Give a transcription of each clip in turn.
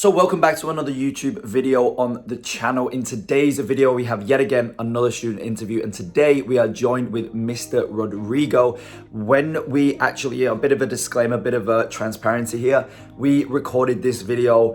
So welcome back to another YouTube video on the channel. In today's video, we have yet again another student interview, and today we are joined with Mr. Rodrigo. When we actually, a bit of a disclaimer, a bit of a transparency here, we recorded this video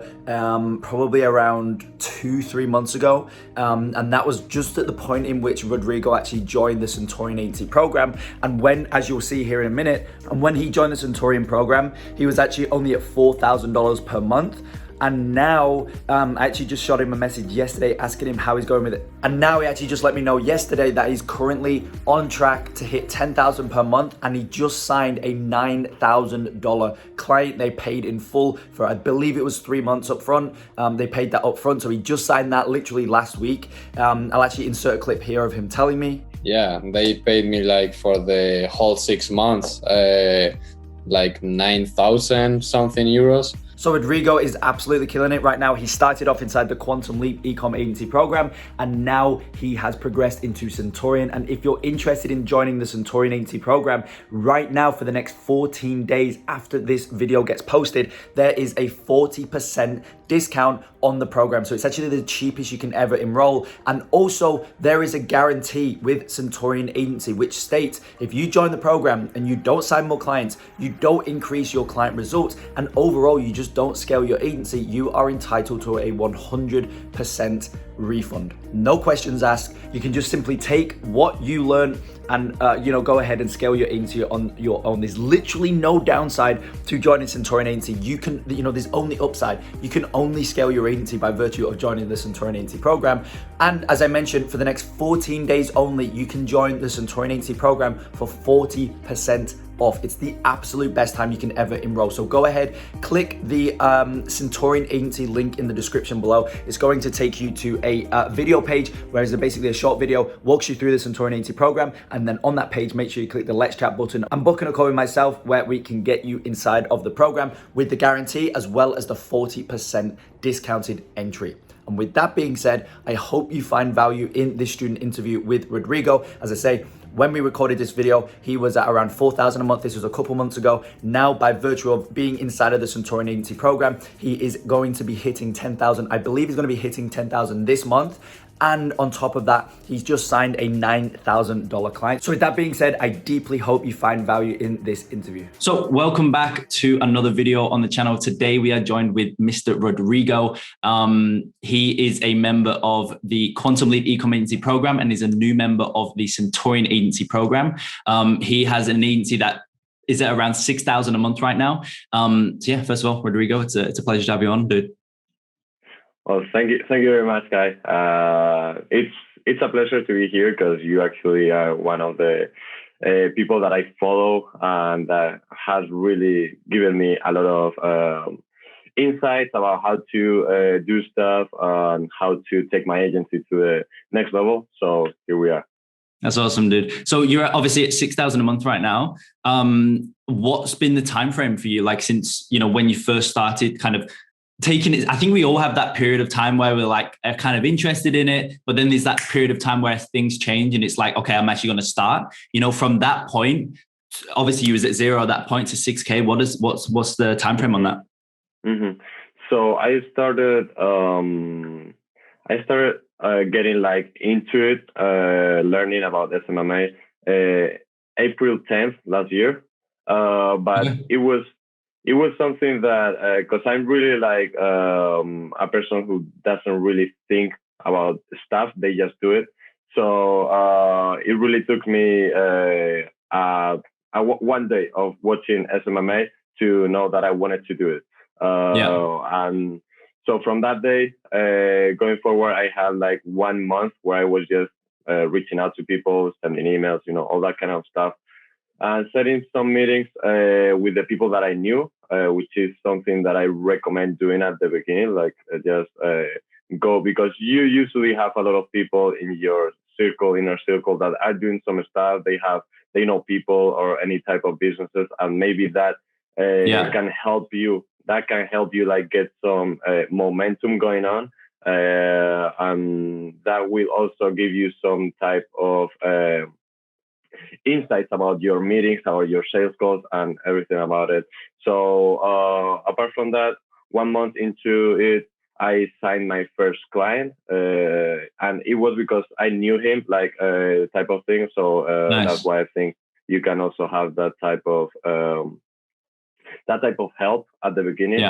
probably around 2-3 months ago, and that was just at the point in which Rodrigo actually joined the Centurion agency program. And when, as you'll see here in a minute, and when he joined the Centurion program, he was actually only at $4,000 per month. And now, I actually just shot him a message yesterday asking him how he's going with it. And now he actually just let me know yesterday that he's currently on track to hit $10,000 per month. And he just signed a $9,000 client. They paid in full for, I believe it was 3 months up front. They paid that up front. So he just signed that literally last week. I'll actually insert a clip here of him telling me. Yeah, they paid me like for the whole 6 months, like 9,000 something euros. So Rodrigo is absolutely killing it right now. He started off inside the Quantum Leap Ecom Agency program, and now he has progressed into Centurion. And if you're interested in joining the Centurion Agency program, right now for the next 14 days after this video gets posted, there is a 40% discount on the program. So it's actually the cheapest you can ever enroll. And also there is a guarantee with Centurion Agency, which states if you join the program and you don't sign more clients, you don't increase your client results, and overall you just don't scale your agency, you are entitled to a 100% refund. No questions asked. You can just simply take what you learn and go ahead and scale your agency on your own. There's literally no downside to joining Centurion Agency. You can, there's only upside. You can only scale your agency by virtue of joining the Centurion Agency program. And as I mentioned, for the next 14 days only, you can join the Centurion Agency program for 40% off. It's the absolute best time you can ever enroll. So go ahead, click the Centurion Agency link in the description below. It's going to take you to a video page, where it's basically a short video, walks you through the Centurion Agency program. And then on that page, make sure you click the Let's Chat button. I'm booking a call with myself where we can get you inside of the program with the guarantee, as well as the 40% discounted entry. And with that being said, I hope you find value in this student interview with Rodrigo. As I say, when we recorded this video, he was at around 4,000 a month. This was a couple months ago. Now, by virtue of being inside of the Centurion Agency program, he is going to be hitting 10,000. I believe he's going to be hitting 10,000 this month. And on top of that, he's just signed a $9,000 client. So with that being said, I deeply hope you find value in this interview. So welcome back to another video on the channel. Today, we are joined with Mr. Rodrigo. He is a member of the Quantum Leap Ecom Agency program and is a new member of the Centurion Agency program. He has an agency that is at around 6,000 a month right now. So yeah, first of all, Rodrigo, it's a pleasure to have you on, dude. Well, thank you very much, guy. It's a pleasure to be here because you actually are one of the people that I follow and that has really given me a lot of insights about how to do stuff and how to take my agency to the next level. So here we are. That's awesome, dude. So you're obviously at 6,000 a month right now. What's been the time frame for you, like since when you first started, kind of taking it? I think we all have that period of time where we're like kind of interested in it, but then there's that period of time where things change and it's like, okay, I'm actually going to start. From that point, obviously you was at 0 at that point to 6K. What's the time frame on that? Mm-hmm. So I started getting like into it, learning about SMMA April 10th last year, but it was something that, because I'm really like a person who doesn't really think about stuff, they just do it. So it really took me one day of watching SMMA to know that I wanted to do it. And so from that day going forward, I had like 1 month where I was just reaching out to people, sending emails, all that kind of stuff. And setting some meetings with the people that I knew, which is something that I recommend doing at the beginning, like just go, because you usually have a lot of people in your inner circle that are doing some stuff. They know people or any type of businesses, and maybe that can help you. That can help you like get some momentum going on, and that will also give you some type of insights about your meetings, about your sales calls, and everything about it. So apart from that, 1 month into it, I signed my first client, and it was because I knew him, like type of thing. So that's why I think you can also have that type of help at the beginning.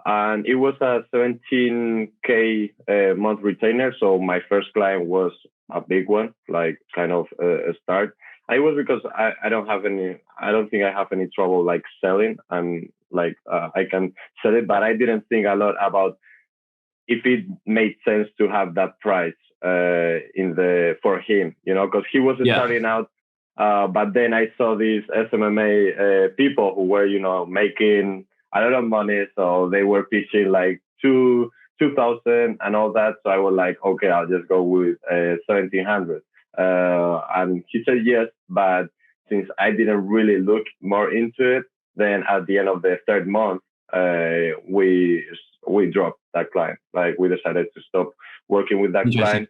And it was a 17K month retainer. So my first client was a big one, like kind of a start. It was because I don't think I have any trouble like selling, and like I can sell it, but I didn't think a lot about if it made sense to have that price for him, because he was starting out. But then I saw these SMMA people who were, making a lot of money. So they were pitching like 2,000 and all that. So I was like, okay, I'll just go with 1,700. And he said yes, but since I didn't really look more into it, then at the end of the third month, we dropped that client. Like we decided to stop working with that client.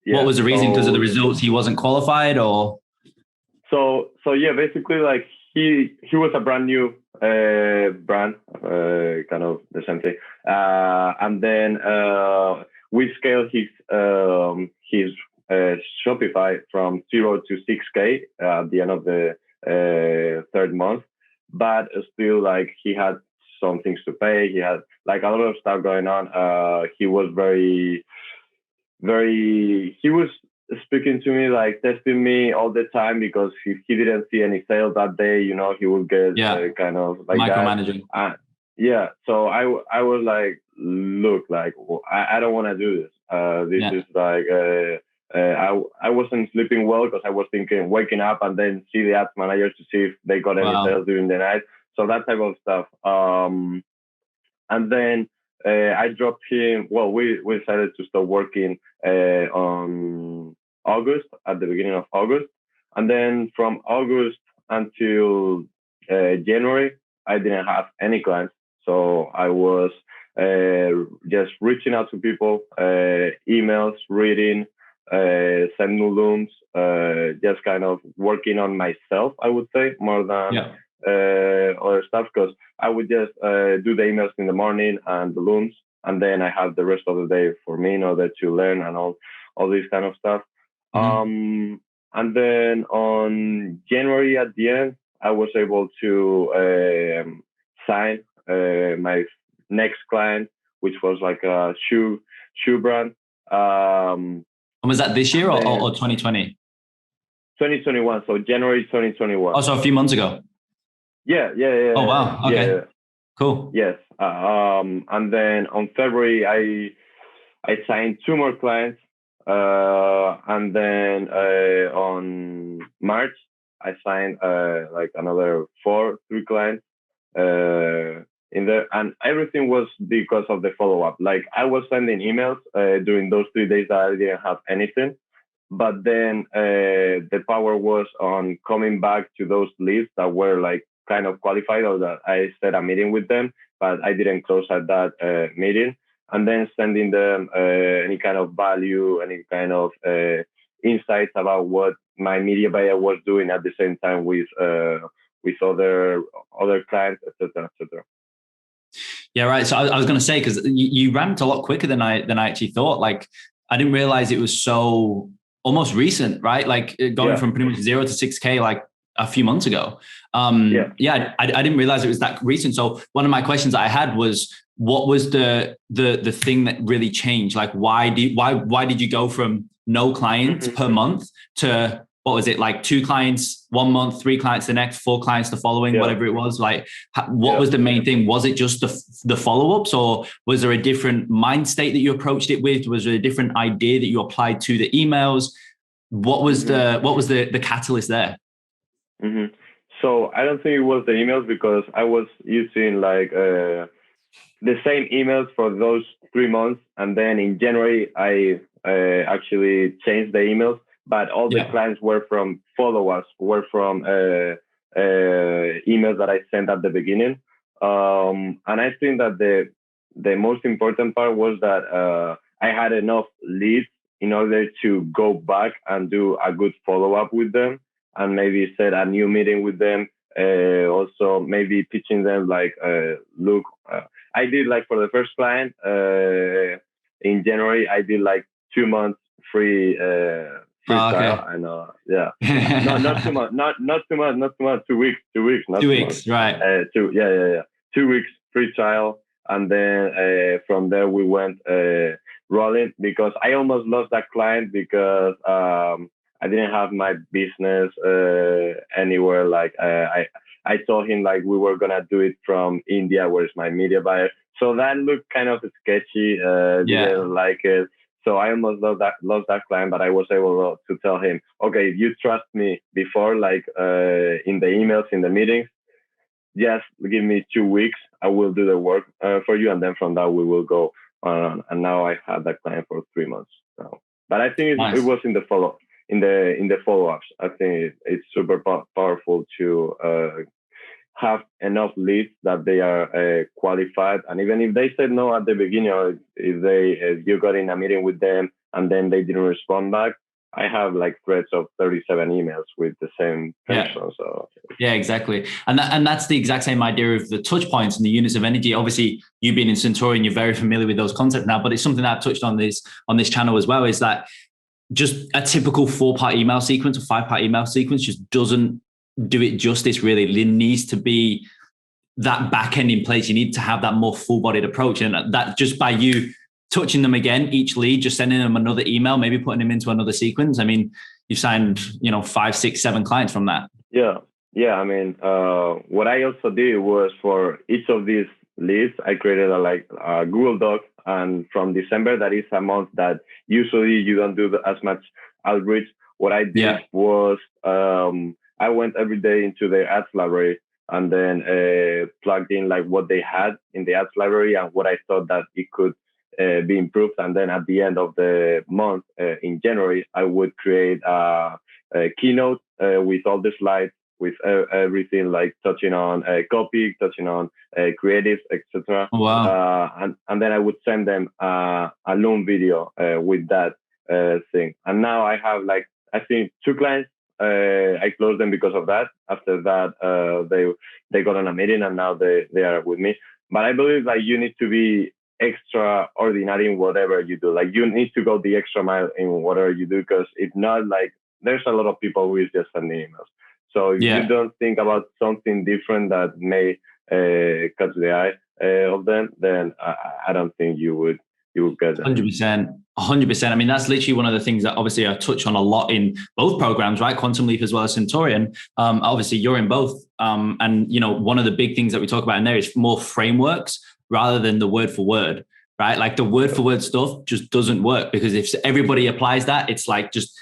What was the reason? Because of the results, he wasn't qualified, or? So yeah, basically, like he was a brand new brand, kind of the same thing. And then we scaled his Shopify from 0 to 6K at the end of the third month. But still, like he had some things to pay. He had like a lot of stuff going on. He was he was speaking to me, like testing me all the time, because if he didn't see any sales that day, he would get kind of like micromanaging. So I was like, look, like I don't want to do this. This is like I wasn't sleeping well because I was thinking waking up and then see the ads manager to see if they got any sales during the night. So that type of stuff. And then I dropped him. Well, we decided to start working on August, at the beginning of August. And then from August until January, I didn't have any clients. So I was just reaching out to people, emails, reading, sending looms, just kind of working on myself, I would say, more than other stuff, because I would just do the emails in the morning and the looms, and then I have the rest of the day for me in order to learn and all this kind of stuff. And then on January at the end, I was able to sign my next client, which was like a shoe brand. And was that this year or 2020? 2021. So January 2021. Oh, so a few months ago. Yeah. Oh, wow. Okay. Yeah. Cool. Yes. And then on February, I signed 2 more clients. And then on March, I signed like another 3 clients in there. And everything was because of the follow-up. Like I was sending emails during those 3 days that I didn't have anything. But then the power was on coming back to those leads that were like kind of qualified, or that I set a meeting with them, but I didn't close at that meeting. And then sending them any kind of value, any kind of insights about what my media buyer was doing at the same time with other clients, etc. Yeah, right. So I was going to say, because you ramped a lot quicker than I actually thought. Like I didn't realize it was so almost recent, right? Like going from pretty much 0 to 6K like a few months ago. I didn't realize it was that recent. So one of my questions I had was, what was the thing that really changed? Like why did you go from no clients per month to, what was it, like 2 clients 1 month, 3 clients the next, 4 clients the following, whatever it was? Like what was the main thing? Was it just the follow-ups, or was there a different mind state that you approached it with? Was there a different idea that you applied to the emails? What was the catalyst there? So I don't think it was the emails, because I was using like the same emails for those 3 months, and then in January I actually changed the emails, but all the clients were from follow-ups, were from emails that I sent at the beginning. And I think that the most important part was that I had enough leads in order to go back and do a good follow-up with them, and maybe set a new meeting with them Also maybe pitching them like, look, I did like for the first client in January, I did like 2 months free trial. And yeah, no, not 2 months, not 2 months, not 2 months, 2 weeks, 2 weeks, not 2 2 weeks, months. right? 2 weeks free trial, and then from there we went rolling, because I almost lost that client because I didn't have my business anywhere. Like I told him like we were gonna do it from India, where's my media buyer. So that looked kind of sketchy. Didn't like it. So I almost lost that client, but I was able to tell him, okay, if you trust me before, like in the emails, in the meetings, just give me 2 weeks. I will do the work for you, and then from that we will go on. And now I had that client for 3 months now. But I think it was in the follow-ups. I think it's super powerful to have enough leads that they are qualified. And even if they said no at the beginning, or if you got in a meeting with them and then they didn't respond back, I have like threads of 37 emails with the same person. Yeah. So yeah, exactly. And that's the exact same idea of the touch points and the units of energy. Obviously, you being in Centurion, you're very familiar with those concepts now, but it's something that I've touched on this channel as well, is that just a typical 4-part email sequence or 5-part email sequence just doesn't do it justice, really. There needs to be that back end in place. You need to have that more full-bodied approach. And that just by you touching them again, each lead, just sending them another email, maybe putting them into another sequence. I mean, you've signed, 5, 6, 7 clients from that. Yeah. I mean, what I also did was for each of these leads, I created a Google Doc. And from December, that is a month that usually you don't do as much outreach. What I did was I went every day into their ads library and then plugged in like what they had in the ads library and what I thought that it could be improved. And then at the end of the month, in January, I would create a keynote with all the slides, with everything, like touching on copy, touching on creatives, etc. Wow. And then I would send them a Loom video with that thing. And now I have like, I think 2 clients. I closed them because of that. After that, they got on a meeting and now they are with me. But I believe like you need to be extraordinary in whatever you do. Like you need to go the extra mile in whatever you do, because if not, like there's a lot of people who is just sending emails. So if you don't think about something different that may catch the eye of them, then I don't think you would get them. 100%. I mean, that's literally one of the things that obviously I touch on a lot in both programs, right? Quantum Leap as well as Centurion. Obviously, you're in both. And, one of the big things that we talk about in there is more frameworks rather than the word for word, right? Like the word for word stuff just doesn't work, because if everybody applies that, it's like just,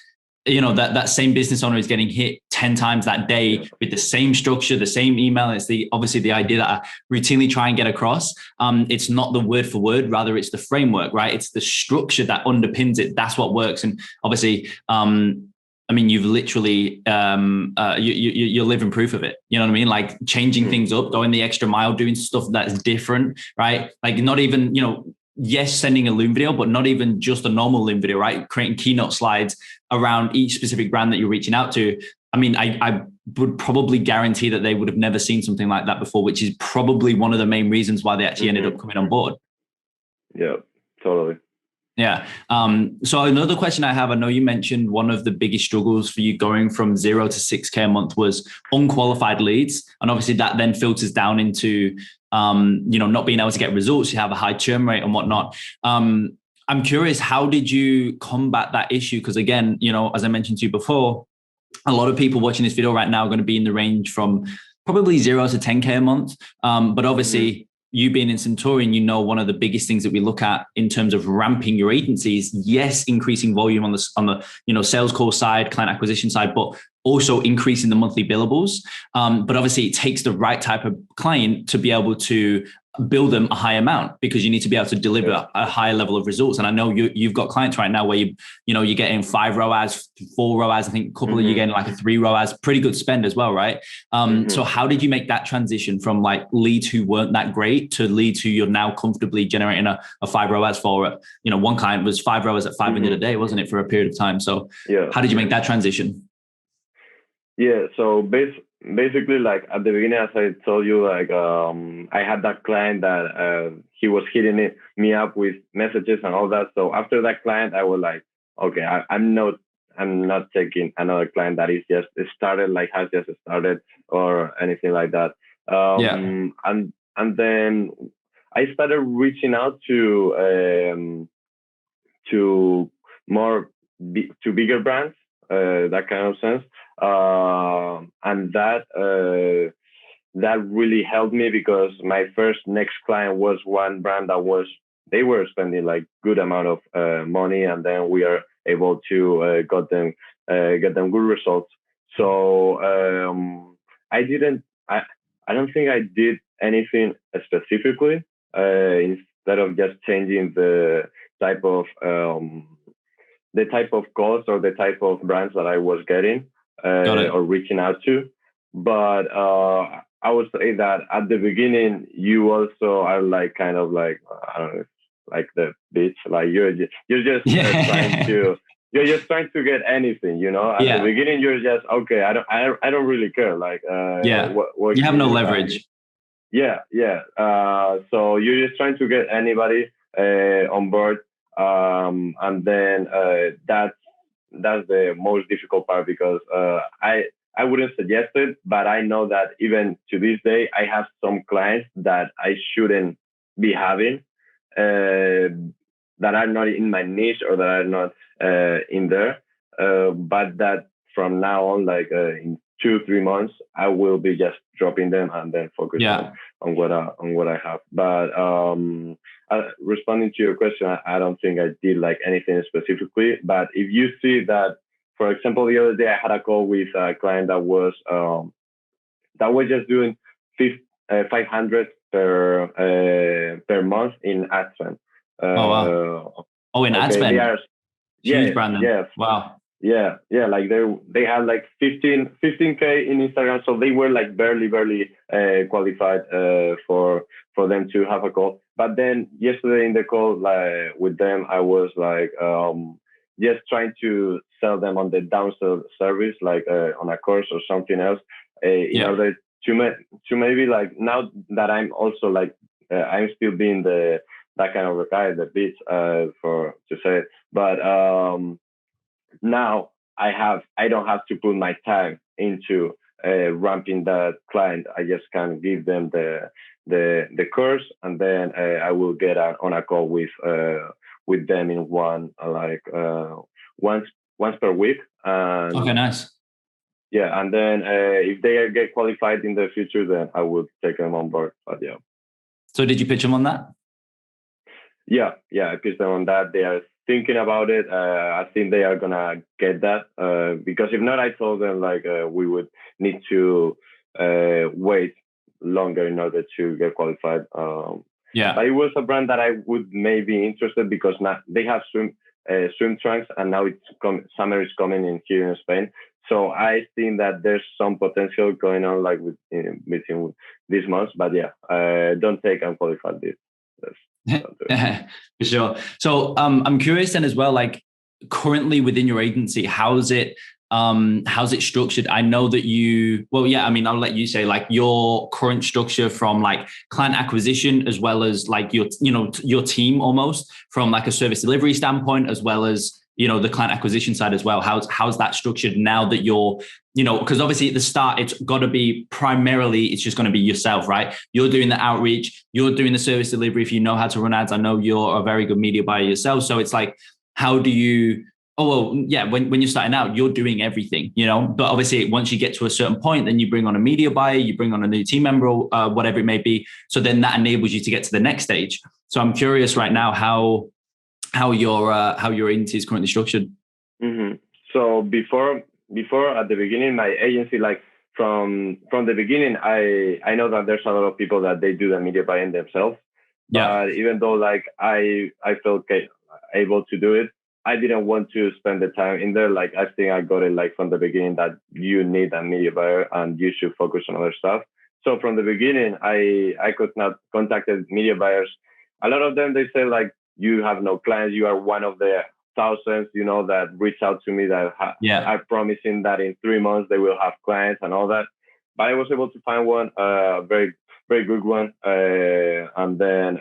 that same business owner is getting hit 10 times that day with the same structure, the same email. It's obviously the idea that I routinely try and get across. It's not the word for word, rather it's the framework, right? It's the structure that underpins it. That's what works. And obviously, I mean, you've literally, you're living proof of it. You know what I mean? Like changing things up, going the extra mile, doing stuff that's different, right? Like not even, yes, sending a Loom video, but not even just a normal Loom video, right? Creating keynote slides around each specific brand that you're reaching out to. I mean, I would probably guarantee that they would have never seen something like that before, which is probably one of the main reasons why they actually ended up coming on board. Yeah, totally. Yeah. So another question I have, I know you mentioned one of the biggest struggles for you going from 0 to 6K a month was unqualified leads. And obviously that then filters down into, not being able to get results. You have a high churn rate and whatnot. I'm curious, how did you combat that issue? Because again, as I mentioned to you before, a lot of people watching this video right now are going to be in the range from probably 0 to 10K a month. But obviously, you being in Centurion, one of the biggest things that we look at in terms of ramping your agencies, yes, increasing volume on the sales call side, client acquisition side, but also increasing the monthly billables. But obviously it takes the right type of client to be able to bill them a high amount, because you need to be able to deliver a higher level of results. And I know you've got clients right now where you're getting 5 ROAS, 4 ROAS. I think a couple of you getting like a 3 ROAS, pretty good spend as well, right? So how did you make that transition from like leads who weren't that great to leads who you're now comfortably generating a 5 ROAS for? One client was 5 ROAS at 500 a day, wasn't it, for a period of time? So how did you make that transition? Yeah, so basically, like at the beginning, as I told you, like I had that client that he was hitting me up with messages and all that. So after that client, I was like, okay, I'm not taking another client that is just started, like has just started or anything like that. And then I started reaching out to more to bigger brands, that kind of sense, and that really helped me because my first next client was one brand that they were spending like good amount of money, and then we are able to get them good results. So I don't think I did anything specifically, instead of just changing type of the type of calls or the type of brands that I was getting or reaching out to. But I would say that at the beginning, you also are like kind of like, I don't know, like the bitch, like you're just trying to get anything, you know. At the beginning, you're just okay. I don't really care. Like what you have no leverage. Yeah. So you're just trying to get anybody on board, and then that's the most difficult part because I wouldn't suggest it, but I know that even to this day, I have some clients that I shouldn't be having, that are not in my niche or that are not in there, but that from now on, like in 2-3 months, I will be just dropping them and then focus on what I have. But responding to your question, I don't think I did like anything specifically. But if you see that, for example, the other day I had a call with a client that was just doing 500 per month in ad spend. In ad spend. Huge brand then. Yes. Wow. Yeah. Like they had like 15K in Instagram, so they were like barely qualified for them to have a call. But then yesterday in the call with them, I was like just trying to sell them on the downsell service, like on a course or something else, in order to maybe like, now that I'm also like I'm still being that kind of a guy, the bitch, to say it, but now I don't have to put my time into ramping that client. I just can give them the course, and then I will get on a call with them in once per week. And okay, nice. Yeah, and then if they get qualified in the future, then I will take them on board. But yeah. So did you pitch them on that? Yeah, I pitched them on that. They are thinking about it. I think they are gonna get that, because if not, I told them like we would need to wait longer in order to get qualified. But it was a brand that I would maybe interested because now they have swim trunks, and now summer is coming in here in Spain. So I think that there's some potential going on like within this month. But yeah, don't take unqualified this. For sure. So I'm curious then as well, like currently within your agency, how's it structured? I know that I'll let you say like your current structure from like client acquisition, as well as like your team almost from like a service delivery standpoint, as well as, the client acquisition side as well. How's that structured now that you're, because obviously at the start, it's got to be primarily, it's just going to be yourself, right? You're doing the outreach, you're doing the service delivery. If you know how to run ads, I know you're a very good media buyer yourself. So it's like, how do you, when you're starting out, you're doing everything, but obviously once you get to a certain point, then you bring on a media buyer, you bring on a new team member, or whatever it may be. So then that enables you to get to the next stage. So I'm curious right now how your agency is currently structured. Mm-hmm. So before at the beginning, my agency, like from the beginning, I know that there's a lot of people that they do the media buying themselves. But even though like I felt able to do it, I didn't want to spend the time in there. Like I think I got it like from the beginning that you need a media buyer and you should focus on other stuff. So from the beginning, I could not contacted media buyers. A lot of them, they say like, you have no clients. You are one of the thousands, that reach out to me that are promising that in 3 months they will have clients and all that. but I was able to find one, very, very good one. And then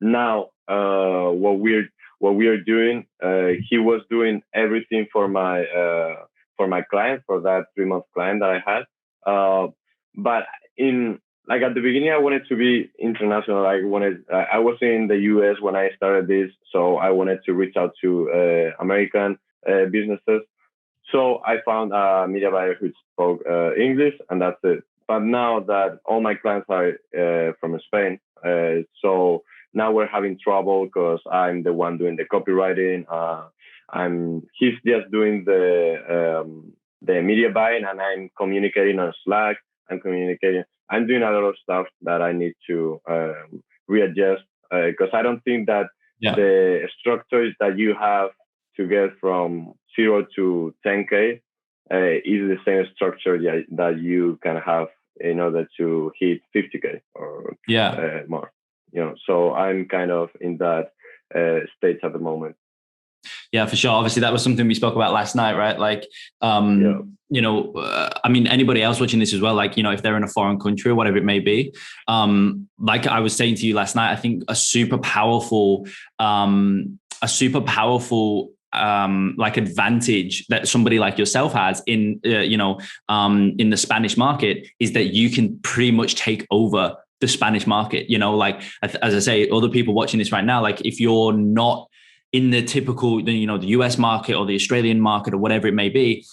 now, what we are doing, he was doing everything for my client, for that 3 month client that I had. But in like at the beginning, I wanted to be international. I was in the US when I started this, so I wanted to reach out to American businesses. So I found a media buyer who spoke English, and that's it. But now that all my clients are from Spain, so now we're having trouble because I'm the one doing the copywriting. He's just doing the media buying, and I'm communicating on Slack. I'm doing a lot of stuff that I need to readjust, because I don't think that the structures that you have to get from 0 to 10K is the same structure that you can have in order to hit 50K or more. So I'm kind of in that stage at the moment. Yeah, for sure. Obviously, that was something we spoke about last night, right? Like, I mean, anybody else watching this as well, like, if they're in a foreign country or whatever it may be, like I was saying to you last night, I think a super powerful like advantage that somebody like yourself has in the Spanish market is that you can pretty much take over the Spanish market. Like as I say, other people watching this right now, like if you're not in the typical, the US market or the Australian market or whatever it may be,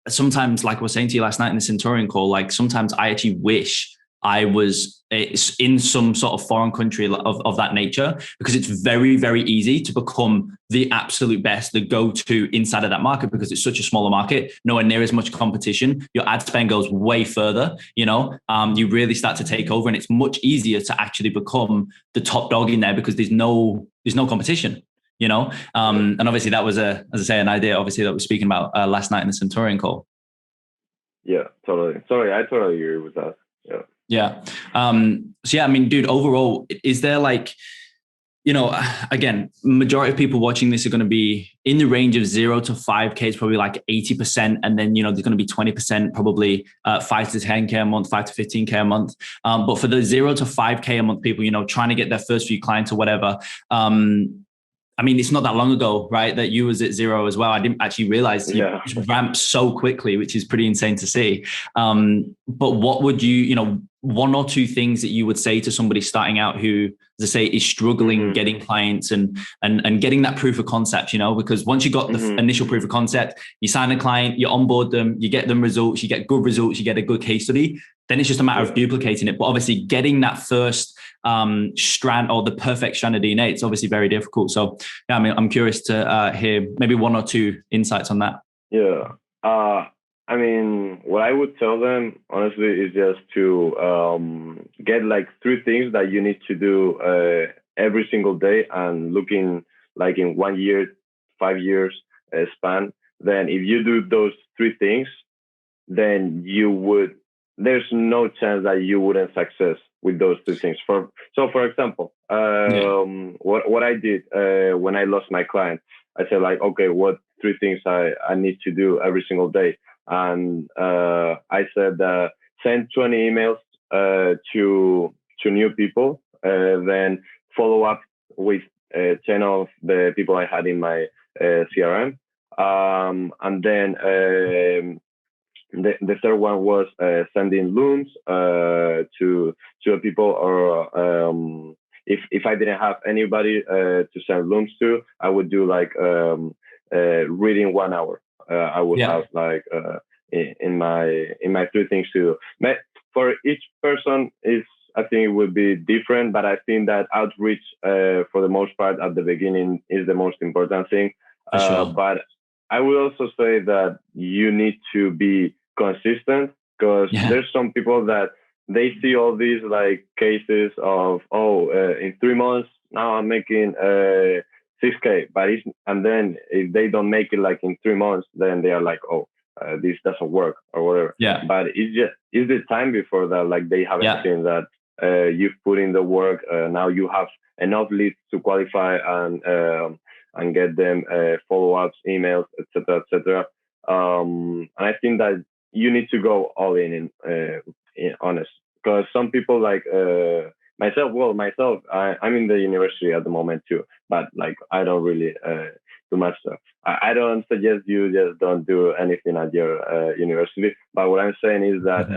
sometimes, like I was saying to you last night in the Centurion call, like sometimes I actually wish I was in some sort of foreign country of that nature, because it's very, very easy to become the absolute best, the go-to inside of that market, because it's such a smaller market, nowhere near as much competition. Your ad spend goes way further, you really start to take over, and it's much easier to actually become the top dog in there because there's no competition, and obviously that was as I say, an idea obviously that we're speaking about last night in the Centurion call. Yeah, totally. Sorry, I totally agree with that. Yeah. Yeah. So yeah, I mean, dude, overall, is there like, again, majority of people watching this are going to be in the range of 0 to 5K is probably like 80%. And then, there's going to be 20%, probably 5 to 10K a month, 5 to 15K a month. But for the 0 to 5K a month people, trying to get their first few clients or whatever, I mean, it's not that long ago, right, that you was at 0 as well. I didn't actually realize you ramped so quickly, which is pretty insane to see. But what would you, one or two things that you would say to somebody starting out who, as I say, is struggling getting clients and getting that proof of concept, because once you got the initial proof of concept, you sign a client, you onboard them, you get them results, you get good results, you get a good case study, then it's just a matter of duplicating it. But obviously getting that first strand or the perfect strand of DNA, it's obviously very difficult. So yeah, I mean, I'm curious to hear maybe one or two insights on that. Yeah. I mean, what I would tell them, honestly, is just to get like 3 things that you need to do every single day, and looking like in 1 year, 5 years span. Then if you do those 3 things, then there's no chance that you wouldn't success with those 3 things. For example, what I did when I lost my client, I said like, okay, what 3 things I need to do every single day? And I said, send 20 emails to new people, then follow up with 10 of the people I had in my CRM. And then the third one was sending looms to people, or if I didn't have anybody to send looms to, I would do like reading 1 hour. I would have like in my 3 things to do. For each person, I think it would be different, but I think that outreach for the most part at the beginning is the most important thing. But I will also say that you need to be consistent, because there's some people that they see all these like cases of in 3 months now I'm making 6K, and then if they don't make it like in 3 months, then they are like, this doesn't work or whatever. Yeah. But it's the time before that, like they haven't seen that you've put in the work. Now you have enough leads to qualify and get them follow-ups, emails, etc., etc. And I think that you need to go all in honest, because some people like myself, I'm in the university at the moment too, but like I don't really do much stuff. I don't suggest you just don't do anything at your university, but what I'm saying is that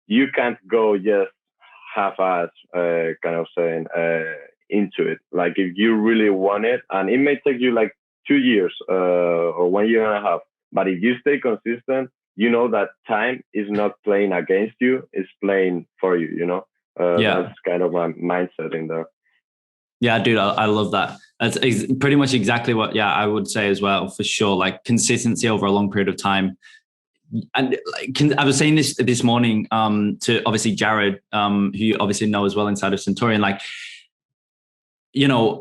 you can't go just half-ass kind of saying into it. Like if you really want it, and it may take you like 2 years or 1 year and a half, but if you stay consistent, you know that time is not playing against you, it's playing for you, you know? That's kind of my mindset in there. Yeah, dude, I love that. That's pretty much exactly what, I would say as well, for sure. Like consistency over a long period of time. And I was saying this morning to obviously Jared, who you obviously know as well inside of Centurion, like, you know,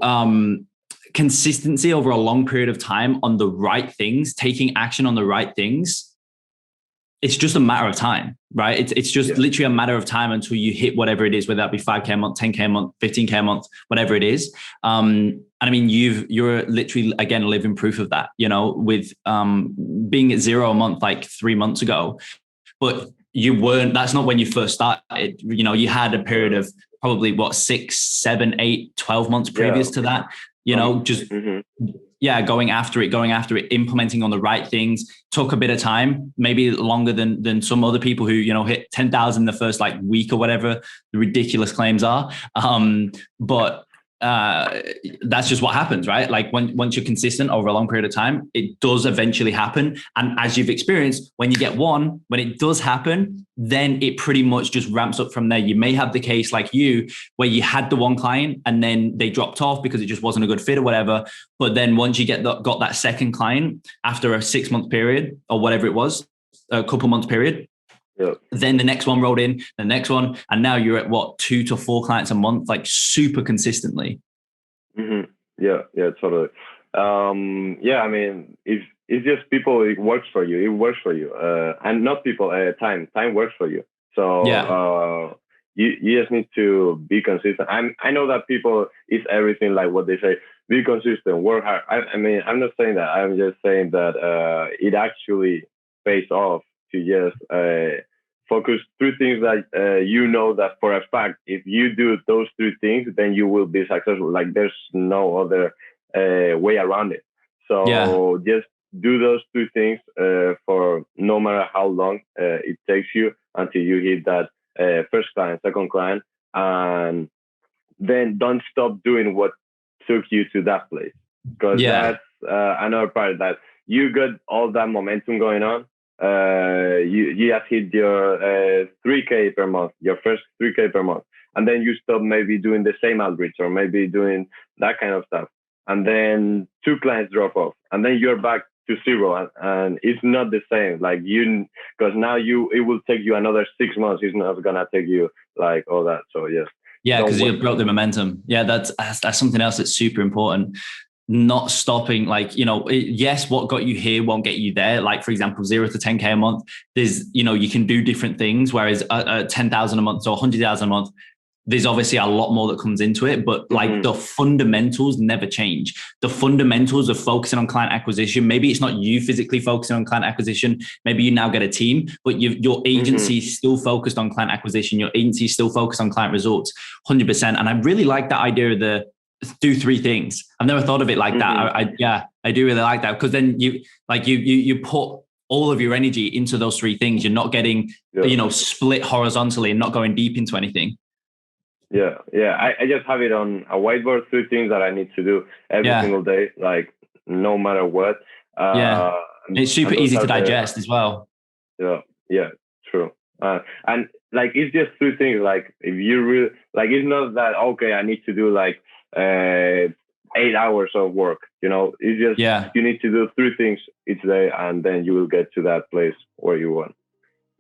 consistency over a long period of time on the right things, taking action on the right things. It's just a matter of time, right? It's just literally a matter of time until you hit whatever it is, whether that be 5K a month, 10K a month, 15K a month, whatever it is. And I mean, you're literally, again, living proof of that, you know, with being at 0 a month, like 3 months ago, but that's not when you first started. You know, you had a period of probably 6, 7, 8, 12 months previous to that, you know, just, going after it, implementing on the right things. Took a bit of time, maybe longer than some other people who, you know, hit 10,000 the first like week or whatever the ridiculous claims are. But that's just what happens, right? Like once you're consistent over a long period of time, it does eventually happen. And as you've experienced, when you get one, when it does happen, then it pretty much just ramps up from there. You may have the case like you, where you had the one client and then they dropped off because it just wasn't a good fit or whatever. But then once you got that second client after a 6-month period or whatever it was, a couple months period, then the next one rolled in, the next one, and now you're at 2 to 4 clients a month, like super consistently. Yeah, totally. I mean, if it's just people, it works for you, and not people. Time works for you. So you just need to be consistent. I know that people is everything, like what they say, be consistent, work hard. I mean, I'm not saying that. I'm just saying that it actually pays off to just focus 3 things that you know that for a fact, if you do those 3 things, then you will be successful. Like there's no other way around it. So just do those 2 things for no matter how long it takes you until you hit that first client, second client, and then don't stop doing what took you to that place. Because that's another part, that you got all that momentum going on. You just hit your 3K per month, your first 3K per month, and then you stop maybe doing the same outreach or maybe doing that kind of stuff, and then 2 clients drop off, and then you're back to 0, and it's not the same. Like because now it will take you another 6 months. It's not gonna take you like all that. So because you broke the momentum. That's something else that's super important. Not stopping, like, you know, yes, what got you here won't get you there. Like, for example, 0 to 10K a month, there's, you know, you can do different things. Whereas 10,000 a month or 100,000 a month, there's obviously a lot more that comes into it, but like the fundamentals never change. The fundamentals of focusing on client acquisition, maybe it's not you physically focusing on client acquisition. Maybe you now get a team, but your agency is still focused on client acquisition. Your agency is still focused on client results, 100%. And I really like that idea of do 3 things. I've never thought of it like that. I do really like that, because then you put all of your energy into those 3 things. You're not getting, you know, split horizontally and not going deep into anything. I just have it on a whiteboard, 3 things that I need to do every single day, like no matter what. It's super easy to digest as well. True. And like, it's just 3 things. Like if you really, like, it's not that, okay, I need to do like 8 hours of work, you know. It's just you need to do 3 things each day, and then you will get to that place where you want.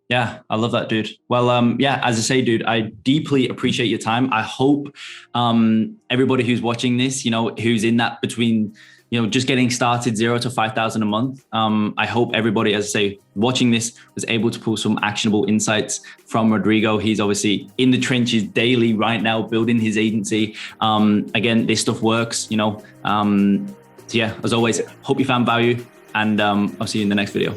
Yeah, I love that, dude. Well, as I say, dude, I deeply appreciate your time. I hope everybody who's watching this, you know, who's in that between, you know, just getting started 0 to 5,000 a month. I hope everybody, as I say, watching this was able to pull some actionable insights from Rodrigo. He's obviously in the trenches daily right now, building his agency. Again, this stuff works, you know. As always, hope you found value, and I'll see you in the next video.